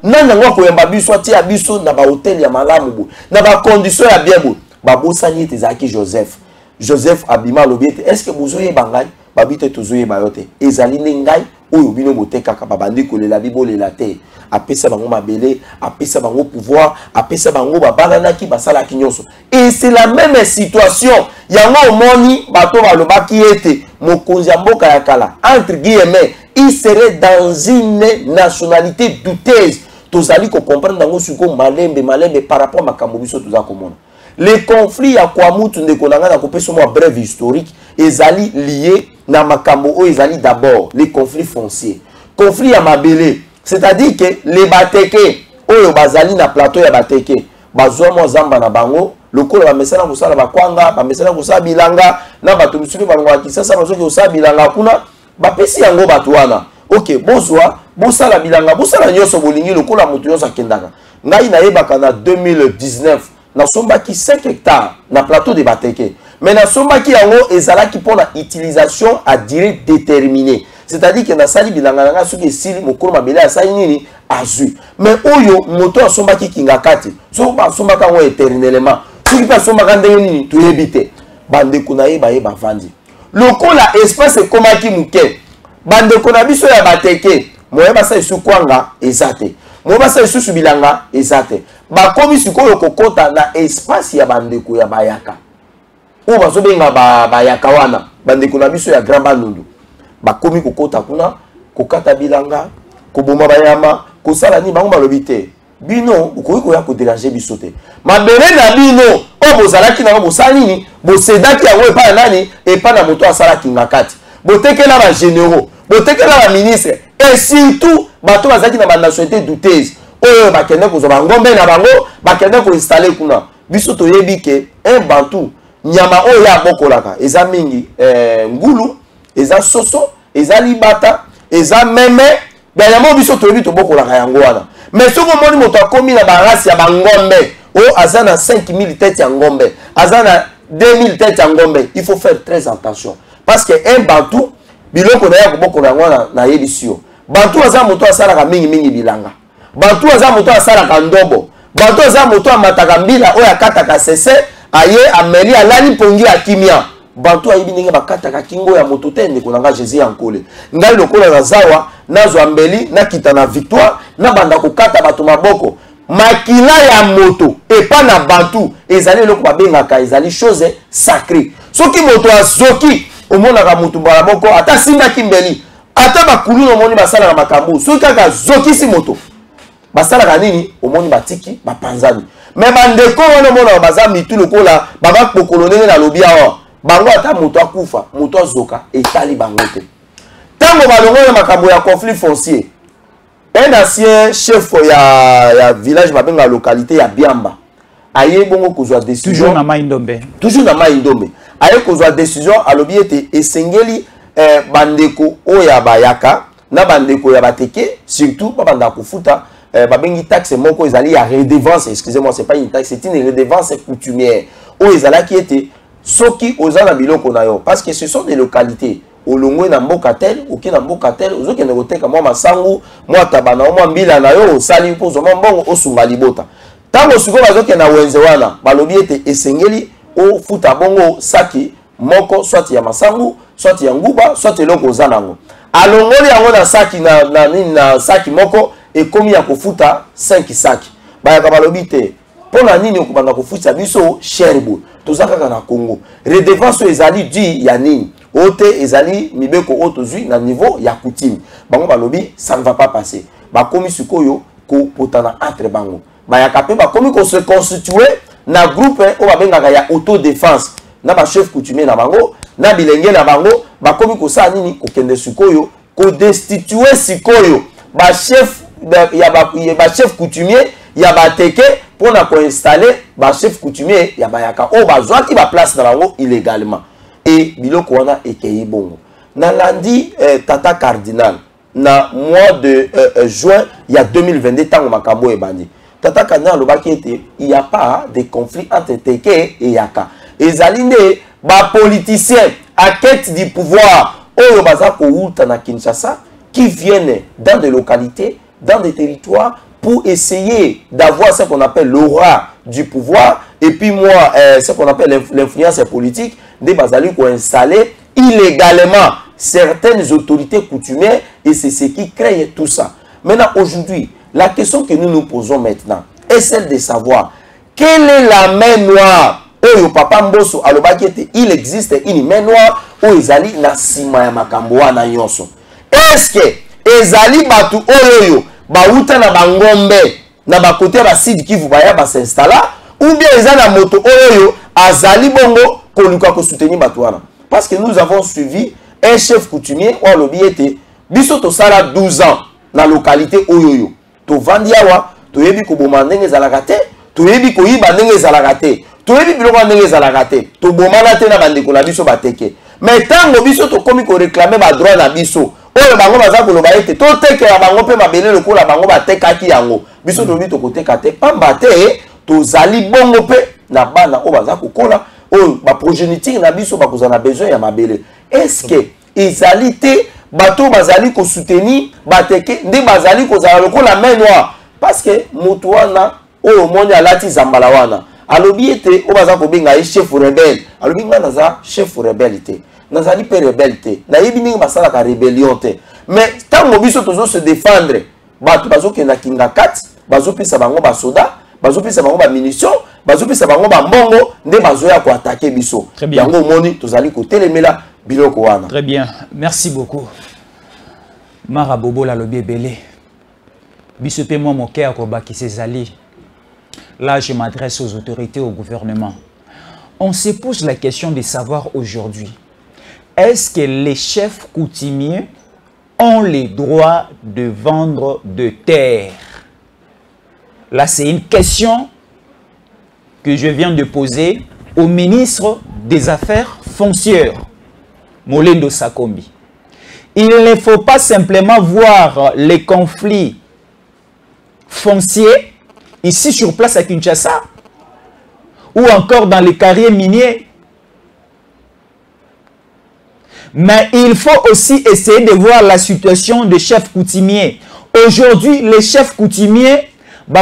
S2: nanga ngo koyamba biso atia biso na ba hotel ya malamu bo na ba condition ya bien bo babosani ete zaki Joseph abima lobi ete est-ce que bozoye bangai babite tozoye bayote ezali ngai oyo bino botekaka babandi kolela bibolela te apesa bango mabele apesa bango pouvoir apesa bango babalanaki basalaki nyonso et c'est la même situation yango moni bato balobaki ete mokonzi ya mboka ya kala entre guillemets il serait dans une nationalité douteuse. Tozali ko comprendre nango suko malembe par rapport makambo biso toza komona. Les conflits ya kwa mutu ndeko nanga na kopesa mo brève historique ezali lié na makambo o ezali d'abord les conflits fonciers. Conflit ya mabele, c'est-à-dire que les bateke oyo bazali na plateau ya bateke bazwa mo zamba na bango lokolo ba mesala kosala bakwanga ba mesala kosala bilanga na bato misusu balongwa kisasa bazoki kosala bilanga kuna bapesi yango bato wana. OK, bozwa bosala bilanga bosala nyoso bolingi lokola mutu yosa kendaka ngai na yebaka na 2019 na sombaki 5 hectares na plateau de Bateke mais na sombaki yango ezalaki pona utilisation à durée déterminée, c'est-à-dire que na sali bilanga nga soki esili mokolo mabele asali nini azui mais oyo moto asombaki kingakati so ba sombaka ngo éternellement soki pa sombaka ndenge nini toyebite bandeko na yeba vandi lokola espace ekomaki muke bandeko na biso ya Bateke moyeba sa isu kwanga ezate moyeba sa isu subilanga ezate bakomi sikoyo kokota na espace ya bandeko ya bayaka o bazobenga bayaka wana bandeko na biso ya Grand Bandundu bakomi kokota kuna kokata bilanga koboma bayama kosala ni bango balobite bino ukoyi koya ko déranger biso te mabele na bino o bozalaki na bosali ni bosedaki yango epa nani epa na moto asala kingakati botekela ba généraux botekela ba ministre et surtout bato bazaki na ba nationalité douteuse oyo bakende ko zoba ngombe na bango bakende ko installer kuna biso toyebi ke un bantu nyama oyo ya bokolaka eza mingi ngulu eza soso eza libata eza meme nyama biso toyebi to bokolaka yango wana mais soko moni moto akomi na ba race ya bangombe o azana 5000 têtes ya ngombe azana 2000 têtes ya ngombe il faut faire très attention parce que un bantu biloko na ya kobokola yango na yebisio bantu aza moto asalaka mingi bilanga bantu aza moto asalaka ndobo bantu aza moto amataka mbila oyo akataka sese aye ameli alali pongi ya kimia bantu ayibi ndenge bakataka kingo ya moto te ndeko nanga Jésus ya nkole ngai lokola na zawa nazwa mbeli nakita na victoire na banda kokata bato maboko makila ya moto epa na bantu ezali eloko babengaka ezali chose sacrée soki moto azoki omonaka mutu mbala moko ata simbaki mbeli ata bakulu omoni basalaka makambo soki kaka zokisi moto basalaka nini omoni batiki bapanzani mais bandeko wana omona baza mitu lokola babakpokolo ndenge na lobi awa bango ata moto akufa moto azoka etali bango te ntango balongo na makambo ya conflit foncier un ancien chef ya village babenga localité ya Biamba aye bongo kozwa décision
S1: toujours na Mai Ndombe aye kozwa décision alobi ete esengeli bandeko oya bayaka na bandeko ya Bateke surtout babanda kofuta babengi taxe moko ezali ya redevance, excusez-moi, c'est pas une taxe, c'est une redevance coutumière o ezala ki ete soki ozana biloko na yo parce que ce sont des localités olongwe na mboka tel oki na mboka tel ozokende koteka mwa masangu mwa tabana mwa mbila na yo osali mpo zoma mbongo osunga libota tango siko bazoke na wenze wana balobi ete esengeli ofuta bongo saki moko soit ya masangu soit ya nguba soit eloko ozanango alongoli yango na saki na saki moko ekomi ya kofuta 5 saki bayaka balobi te pona nini okubanda kofuta biso sherbo tozakaka na Congo redevance ezali di ya nini
S2: Ote ezali mibeko otozui na niveau ya coutume. Bango balobi ça ne va pas passer. Ba komi sikoyo ko potana entre bango. Ba yakape ba komi ko se constituer na groupe o ba bengaka ya autodéfense. Na ba chef coutumier na bango, na bilenge na bango, ba komi ko sa nini ko kende sikoyo ko destituer sikoyo. Ba chef chef coutumier ya ba teke pour na ko installer ba chef coutumier ya ba yaka o ba zwa ki ba place na bango illégalement. Et biloko wana ekei bongo. Na lundi tata cardinal na mois de juin il y a 2022 tango makambo ebandi. Tata cardinal lobaki ete il y a pas de conflit entre teke et yaka. Ezali nde ba politicien à quête du pouvoir oyo baza ko uta na Kinshasa qui viennent dans des localités, dans des territoires pour essayer d'avoir ce qu'on appelle l'aura du pouvoir et puis moi ce qu'on appelle l'influence politique des bazali qui ont installé illégalement certaines autorités coutumières et c'est ce qui crée tout ça. Maintenant aujourd'hui, la question que nous nous posons maintenant est celle de savoir quelle est la main noire. Oyo papa Mbosso alobaki ete il existe une main noire oyo ezali na sima ya makambo wana nyonso. Est-ce que ezali batu oyo bauta na bangombe na bakote ba Sud Kivu baya ba s'installa ou bien ezali na moto oyo azali bongo koluka ko soutenir batu wana? Parce que nous avons suivi un chef coutumier ou alobi ete biso to sala 12 ans na localité oyo to vandiawa to yebi ko boma ndenge ezalaka te, to yebi ko yiba ndenge ezalaka te. To yebi biloko ndenge ezalaka te, to bomana te na bandeko na biso bateke. Mais tango biso to komi ko réclamer ba droit na biso, oyo bango baza koloba ete to tekela bango pe mabele lokola bango batekaki yango. Biso to bi to koteka te, pamba te to zali bongo pe na bana o baza kokola, oyo ba progéniture na biso bakozana besoin ya mabele. Est-ce que ezali te bato bazali ko soutenir bateke nde bazali kozala lokola main noire? Parce que moto wana oyo moni alati zambala wana alobi ete o baza ko benga chef rebelle, alobi nga naza chef rebelle te, nazali pe rebelle te, na yebi ningi basala ka rébellion te. Mais tango biso tozo se défendre bato bazo kenda kinga kat, bazo pesa bango ba soda, bazo pesa bango ba munition, bazo pesa bango ba mbongo nde bazo ya ko attaquer biso. Yango moni tozali ko telemela biloko wana.
S1: Très bien, merci beaucoup. Marabobo la lobi ebele. Biso pe moi mon cœur ko baki sezali. Là, je m'adresse aux autorités, au gouvernement. On se pose la question de savoir aujourd'hui, est-ce que les chefs coutumiers ont le droit de vendre de terre? Là, c'est une question que je viens de poser au ministre des Affaires foncières, Molendo Sakombi. Il ne faut pas simplement voir les conflits fonciers ici sur place à Kinshasa ou encore dans les carrières miniers. Mais il faut aussi essayer de voir la situation des chefs coutumiers. Aujourd'hui, les chefs coutumiers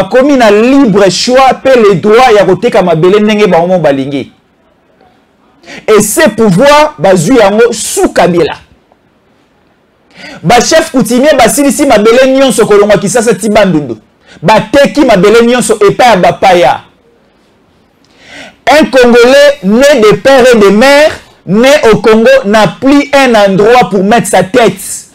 S1: comme un libre choix paient les droits ya koteka mabele ndenge bango balingi. Et ces pouvoirs bazui yango sous Kabila. Ba chef coutumier basilisi mabele nyonso kolongwa Kisasa tibandundu. Bateki mabele nyonso epa ya bapaya. Un Congolais né de père et de mère, né au Congo, n'a plus un endroit pour mettre sa tête.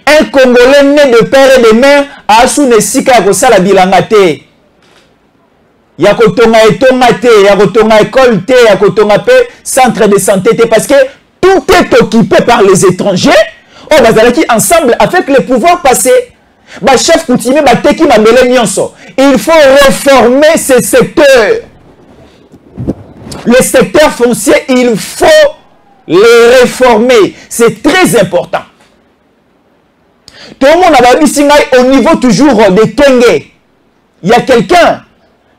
S1: Un Congolais né de père et de mère a sous nesika kosala bilanga te. Ya kotonga etonga te, ya kotonga école te, ya kotonga pe centre de santé te, parce que tout est occupé par les étrangers. On va aller ensemble avec les pouvoirs passés. Bah chef coutumier bah teki mabele nyonso. Il faut réformer ce secteur. Le secteur foncier, il faut le réformer. C'est très important. Tout le monde a dit au niveau toujours de Kenge. Il y a quelqu'un,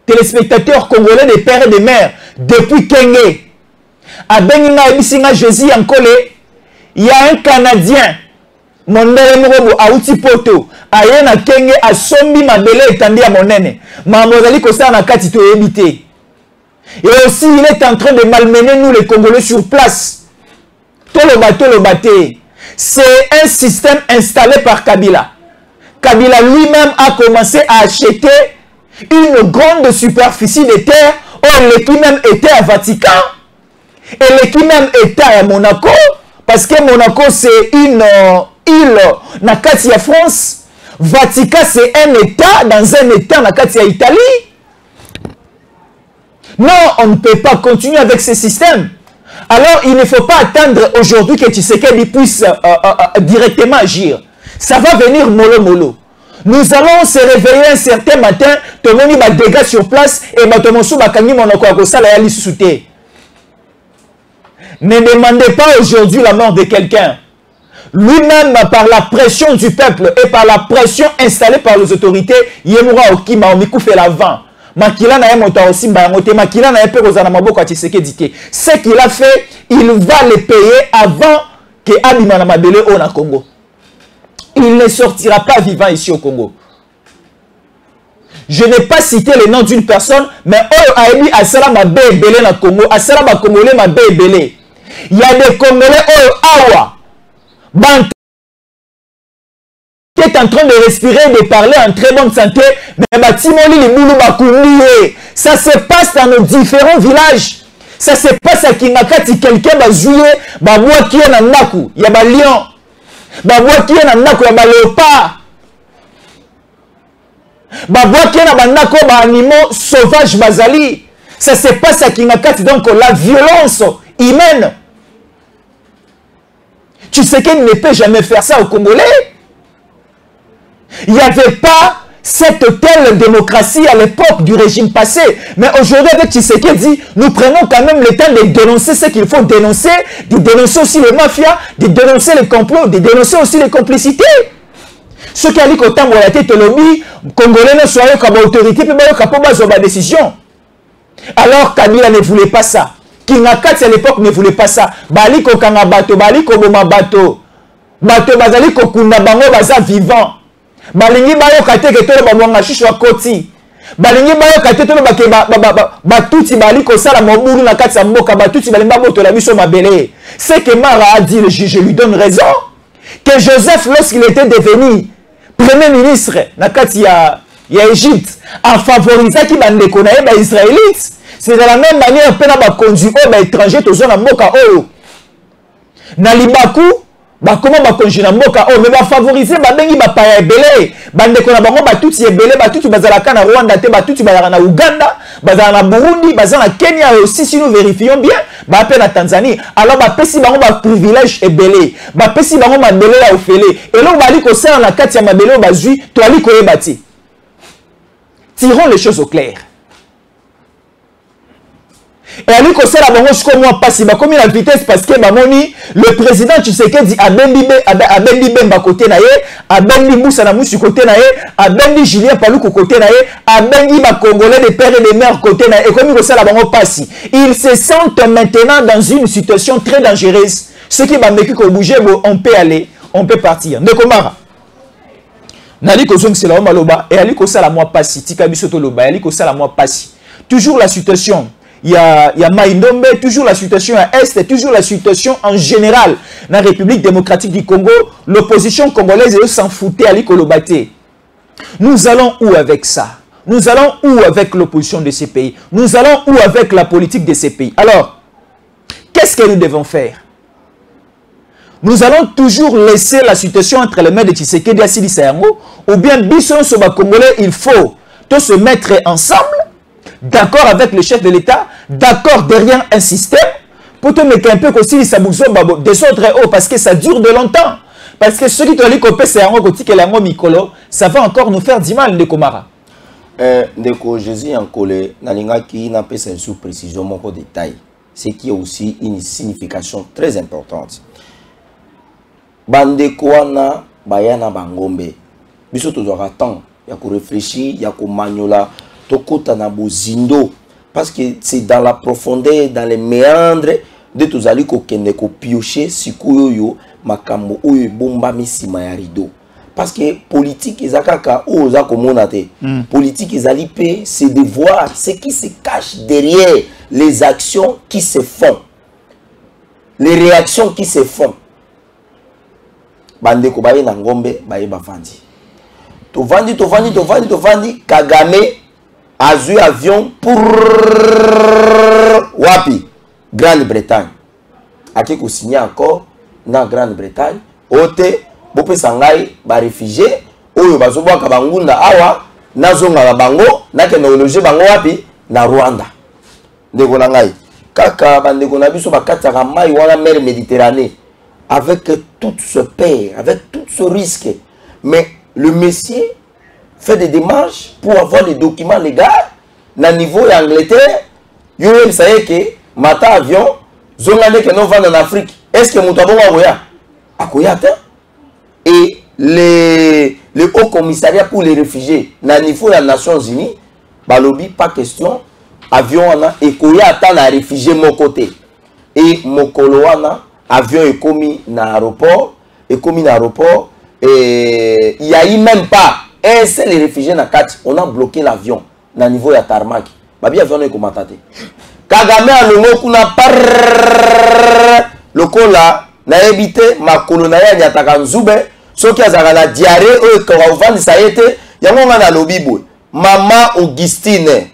S1: téléspectateur congolais de pères et de mères, depuis Kenge. À Benina Bisinga Jésus Ankole, il y a un Canadien. Mondele Morobo Aouti Poto ayena Kenge asombi mabele etandi ya monene mamozali kosa na kati to ebité. Et aussi il est en train de malmener nous les Congolais sur place. Tolo baté. C'est un système installé par Kabila. Kabila lui-même a commencé à acheter une grande superficie de terre. Or l'équipe même était à Vatican. Et l'équipe même État à Monaco, parce que Monaco c'est une île na kati ya France, Vatican c'est un État dans un État na kati ya Italie. Non, on ne peut pas continuer avec ce système. Alors, il ne faut pas attendre aujourd'hui que Tshisekedi puisse directement agir. Ça va venir mollo mollo. Nous allons se réveiller un certain matin, tout le monde va dégâts sur place et Matomosu va gagner mon okosala ya sous-té. Ne demandez pas aujourd'hui la mort de quelqu'un. Lui-même, par la pression du peuple et par la pression installée par les autorités, Yemura Okima Omikou fait l'avant. Makila na yemota aussi bangote, Makila na yepe kozana maboko Tshisekedi dike. Ce qu'il a fait, il va le payer avant que Abima na mabele au na Congo. Il ne sortira pas vivant ici au Congo. Je n'ai pas cité le nom d'une personne, mais Oyo Aebi Asala Mabe Ebele na Congo, Asala ba Congolais Mabe Ebele. Il y a des Congolais Oyo Awa. Bant qui est en train de respirer, de parler en très bonne santé, mais Batimoli Liboulou Bakoumie. Ça se passe dans nos différents villages. Ça se passe à Kinakati, quelqu'un va jouer, Baboua qui est dans Naku, il y a un lion. Baboua qui est dans Naku, il y a un léopard. Baboua qui est dans Naku, il y a un animal sauvage Bazali. Ça se passe à Kinakati, donc la violence humaine. Tu sais qu'il ne peut jamais faire ça aux Congolais. Il n'y avait pas cette telle démocratie à l'époque du régime passé. Mais aujourd'hui, avec Tshisekedi, nous prenons quand même le temps de dénoncer ce qu'il faut dénoncer, de dénoncer aussi les mafias, de dénoncer les complots, de dénoncer aussi les complicités. Ceux qui ont dit qu'au temps où la tête lobby, Congolais ne soient comme autorité, puis ils pas décision. Alors Kabila ne voulait pas ça. Kinakati à l'époque ne voulait pas ça. Bali ko kanga bato, bali ko boma bato. Bato bazali ko kunda bango baza vivant. Balingi bayo kate ke tolo bamwanga shishwa koti. Balingi bayo kate tolo bake batuti bali ko sala mobulu na kati ya mboka batuti balimba boto la biso mabele. C'est que Mara a dit, le juge lui donne raison, que Joseph lorsqu'il était devenu premier ministre na kati ya Égypte a favorisé qui bande konaye ba israélites. C'est de la même manière que nous avons conduit les étrangers tous en Moka Oyo. Na Libaku, comment va conduire en Moka Oyo, mais va favoriser babengi ba paya ebele, bande kona bango batuti ebele, batuti bazalaka na Rwanda te, batuti bazalaka na Uganda, bazalaka na Burundi, bazalaka na Kenya aussi si nous vérifions bien, ba pe na Tanzanie. Alors ba pesi bango ba privilège ebele, ba pesi bango mabele ya ofele. Et là on va dire que ça na kati ya mabele ba zui, to ali ko yebati. Tirons les choses au clair. Et à lui, qu'on sait la banque, comme moi, passe, il va comme la vitesse parce que le président Tshisekedi a Bendi Bemba côté naïe, a Bendi Moussa Namoussou côté naïe, a Bendi Julien Paloukou côté naïe, a Bendi Congolais des pères et des mères côté naïe. Et comme il sait la banque passe, ils se sentent maintenant dans une situation très dangereuse. Ce qui va me qu'on bouger, on peut aller, on peut partir. De Komara. Nali Kozong c'est la maloba et Ali Kosa la moi passe, Tika Bisoto Loba, Ali Kosa la moi passe. Toujours la situation. Il y a Maïndombe, toujours la situation à Est, toujours la situation en général. Dans la République démocratique du Congo, l'opposition congolaise s'en foutait à l'Ikolobate. Nous allons où avec ça? Nous allons où avec l'opposition de ces pays? Nous allons où avec la politique de ces pays? Alors, qu'est-ce que nous devons faire? Nous allons toujours laisser la situation entre les mains de Tshisekedi et Assili Sayango, ou bien Bisson Soba Congolais, il faut tous se mettre ensemble, d'accord avec le chef de l'État, d'accord derrière un système, pour te mettre un peu comme si ça bouge des autres hauts, parce que ça dure de longtemps. Parce que ceux qui te disent que c'est un gros Mikolo, ça va encore nous faire du mal, de Komara.
S2: Ndeko Jésus en colère, Nalinga qui n'a pas sous précision mon détail, ce qui est aussi une signification très importante. Bandeko wana bayana bangombe, biso tozwaka temps ya ko réfléchir, ya ko manyola, tokota na bozindo, parce que c'est dans la profondeur, dans les méandres de tozali ko kende ko piocher sikuyo yo makambo oyo bomba misima ya rideau. Parce que politique ezakaka oza komona te. Politique ezali pe c'est de voir ce qui se cache derrière les actions qui se font. Les réactions qui se font. Bandeko baye na ngombe baye bafandi. Tovandi Kagame azui avion pour wapi Grande-Bretagne. Aki ko signé encore na Grande-Bretagne. Ote bope sangai ba réfugié oyo bazoboka bangunda awa nazonga bango na kenologie bango wapi na Rwanda. Ndeko na ngai kaka bandeko na biso bakataka mai wana mer Méditerranée avec tout ce peur, avec tout ce risque. Mais le monsieur fait des démarches pour avoir les documents légaux na niveau d'Angleterre. Yo ça y est que mata avion zongane que non vend en Afrique. Est-ce que mutabon akoya akoya ta? Et le Haut Commissariat pour les réfugiés na niveau des Nations Unies balobi pas question avion wana ekoya ata na réfugié mon côté. Et mokolo wana avion est commis dans l'aéroport, et il n'y a eu même pas un seul réfugié dans Kati. On a bloqué l'avion dans le niveau de tarmac. Babi avion est comme attaqué. Kagame a le mot qu'on a par le cola n'a évité ma colonaya n'y attaque en zoube. Ce qui a la diarrhée eux quand on vend ça été y a mon gars lobby boy. Maman Augustine,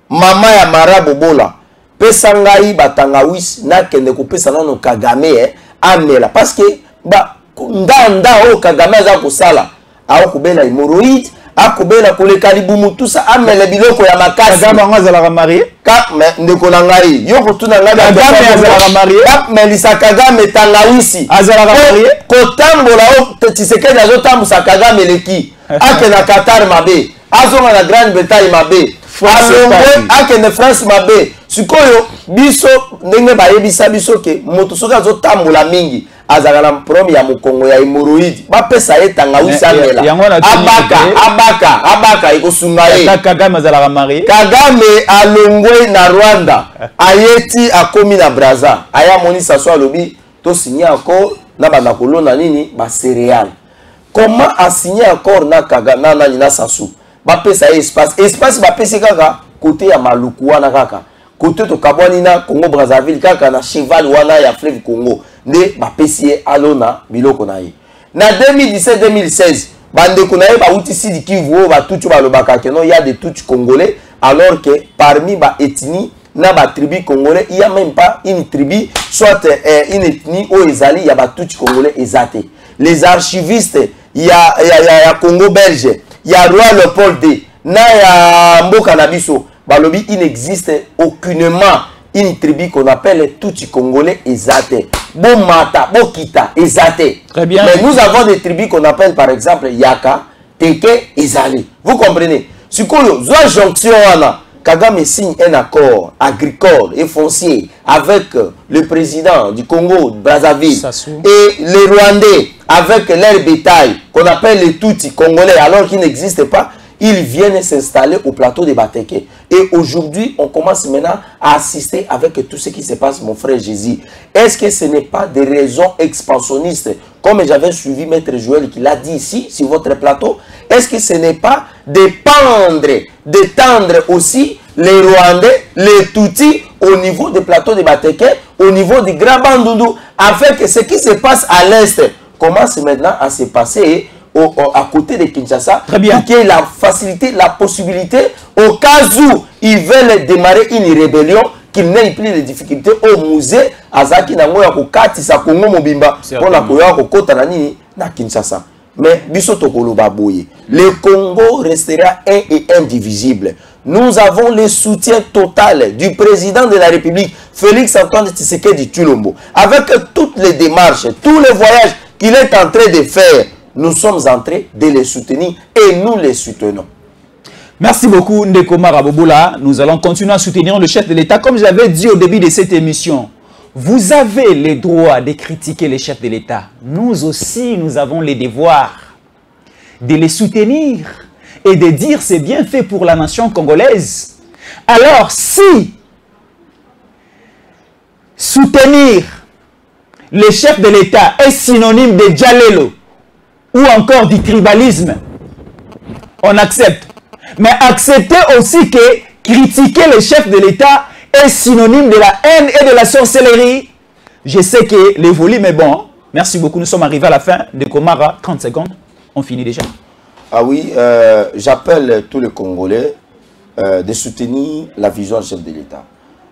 S2: maman ya Marabobola. Pesangai batangawis na kende ko pesa nano Kagame amela parce que ba ndanda o Kagame za ko sala a ko bela hémorroïde a ko bela ko le kalibumu tout ça amela biloko ya makasi
S1: Kagame ngazala marié
S2: ka ndeko na ngai yo ko tuna ngai
S1: Kagame azala marié
S2: melisa Kagame tangawisi
S1: azala marié
S2: ko tambola o Tshisekedi azo tambusa Kagame leki akena Qatar mabe azonga na Grande-Bretagne mabe akende France mabe sikoyo biso ndenge bayebisa biso ke moto soki azotambola mingi azala na problème ya mokongo ya hémorroïde bapesa ye tangawisi amela abaka ekosunga ye
S1: Kagame azalaka marié
S2: Kagame alongwe na Rwanda ayeti akomi na Brazza aya monisa so alobi to signé accord na bana kolona nini ba céréales. Comment a signé accord na Kagame na nani na Sassou bapesa ye espace bapesi kaka côté ya maluku wana kaka côté to kabwani na Congo Brazzaville kaka na cheval wana ya fleuve Congo nde bapesi ye alona biloko na ye na 2017-2016 bandeko na ye bauti Sud Kivu batutu balobaka ke non y a des Tutsis congolais alors que parmi ba ethnie na ba tribu congolais il y a même pas une tribu soit une ethnie o ezali ya ba Tutsis congolais ezate les archivistes il y a Congo belge il y a Roi Leopold II na ya mboka na biso balobi il n'existe aucunement une tribu qu'on appelle Tutsi congolais ezate bon mata bokita ezate.
S1: Très bien.
S2: Mais nous avons des tribus qu'on appelle par exemple Yaka Teke ezali. Vous comprenez? Sikoyo zwa jonction wana Kagame signe un accord agricole et foncier avec le président du Congo Brazzaville et les Rwandais avec leur bétail qu'on appelle les Tutsis congolais alors qu'ils n'existent pas. Ils viennent s'installer au plateau de Bateke. Et aujourd'hui, on commence maintenant à assister avec tout ce qui se passe, mon frère Jésus. Est-ce que ce n'est pas des raisons expansionnistes, comme j'avais suivi Maître Joël qui l'a dit ici, sur votre plateau? Est-ce que ce n'est pas d'étendre aussi les Rwandais, les Tutsis, au niveau du plateau de Bateke, au niveau du Grand Bandundu, afin que ce qui se passe à l'Est commence maintenant à se passer à côté de Kinshasa,
S1: très bien,
S2: pour qu'il y ait la facilité, la possibilité, au cas où ils veulent démarrer une rébellion, qu'ils n'aient plus de difficultés au musée, Azaki Nangoya Kokati, Sakongo Mobimba, pour la Koya Kokota Nani, na Kinshasa. Mais Bisoto Koloba Boye, le Congo restera un et indivisible. Nous avons le soutien total du président de la République, Félix Antoine Tshisekedi Tshilombo, avec toutes les démarches, tous les voyages qu'il est en train de faire. Nous sommes en train de les soutenir et nous les soutenons.
S1: Merci beaucoup Ndeko Marabobola. Nous allons continuer à soutenir le chef de l'État. Comme j'avais dit au début de cette émission, vous avez le droit de critiquer les chefs de l'État. Nous aussi, nous avons le devoir de les soutenir et de dire c'est bien fait pour la nation congolaise. Alors, si soutenir les chefs de l'État est synonyme de Djalelo, ou encore du tribalisme, on accepte. Mais accepter aussi que critiquer les chefs de l'État est synonyme de la haine et de la sorcellerie. Je sais que le volume est bon. Merci beaucoup. Nous sommes arrivés à la fin de Komara. 30 secondes. On finit déjà.
S2: Ah oui, j'appelle tous les Congolais de soutenir la vision du chef de l'État.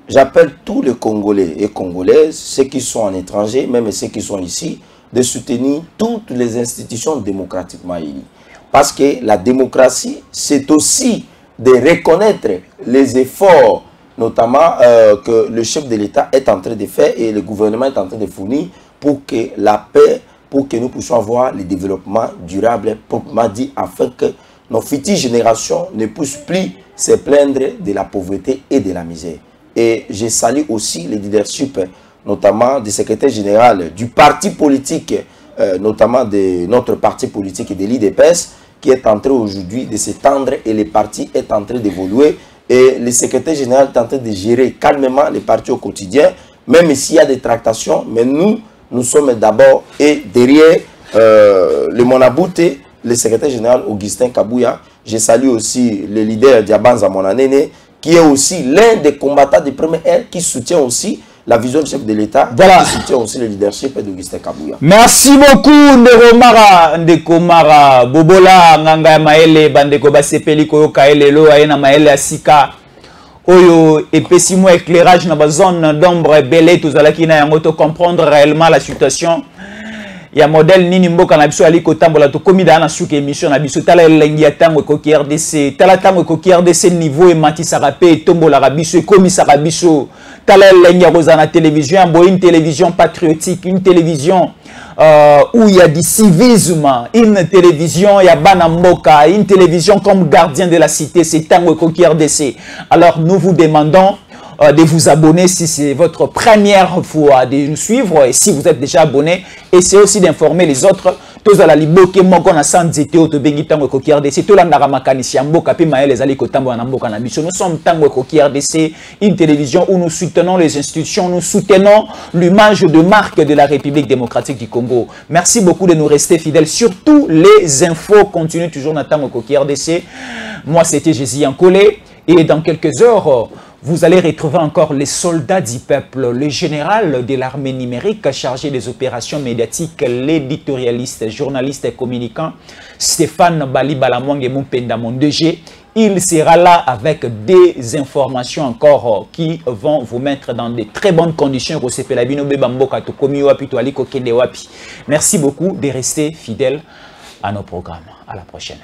S2: j'appelle tous les Congolais et Congolaises, ceux qui sont en étranger, même ceux qui sont ici, de soutenir toutes les institutions démocratiquement élues. Parce que la démocratie, c'est aussi de reconnaître les efforts, notamment que le chef de l'État est en train de faire et le gouvernement est en train de fournir pour que la paix, pour que nous puissions avoir le développement durable, proprement dit, afin que nos futures générations ne puissent plus se plaindre de la pauvreté et de la misère. Et je salue aussi le leadership, notamment du secrétaire général du parti politique, notamment de notre parti politique et de l'IDPS, qui est en train aujourd'hui de s'étendre et le parti est en train d'évoluer. Et le secrétaire général est en train de gérer calmement les partis au quotidien, même s'il y a des tractations. Mais nous sommes d'abord et derrière le Monabouté, le secrétaire général Augustin Kabouya. Je salue aussi le leader Diabanza Monanene, qui est aussi l'un des combattants de première ère, qui soutient aussi la vision du chef de l'État,
S1: voilà,
S2: qui soutient aussi le leadership d'Augustin Kabouya.
S1: Merci beaucoup, Ndeko Mara, Bobola, Nganga Maele, Bandeko Basepeli Koyoka Elelo, Aena Maele Asika, Oyo, et pessimo éclairage dans la zone d'ombre, belé, tout ça qui n'a pas comprendre réellement la situation. Il y a un modèle Nini Mboka na biso ali kotambola to komi da na suka émission na biso tala elengi ya tango ko RDC tala tango ko RDC niveau et mati sarapé tombola rabiso komi sarabiso tala elengi ya rozana télévision bo une télévision patriotique, une télévision où il y a du civisme, une télévision, il y a Bana Mboka, une télévision comme gardien de la cité, c'est tango ko RDC. Alors nous vous demandons de vous abonner si c'est votre première fois de nous suivre, et si vous êtes déjà abonné, essayez aussi d'informer les autres. Tous à la liboke moko na sanzete otobengi tango ko RDC to la ndaramakani mboka pe maele ezali kotambo na mboka na biso. Nous sommes tango ko RDC, une télévision où nous soutenons les institutions, nous soutenons l'image de marque de la République démocratique du Congo. Merci beaucoup de nous rester fidèles. Surtout les infos continuent toujours na tango ko RDC. Moi c'était Jésus Yankolé et dans quelques heures vous allez retrouver encore les soldats du peuple, le général de l'armée numérique chargé des opérations médiatiques, l'éditorialiste, journaliste et communicant Stéphane Bali Balamwang et Moupenda Mondege. Il sera là avec des informations encore qui vont vous mettre dans de très bonnes conditions. Merci beaucoup de rester fidèles à nos programmes. À la prochaine.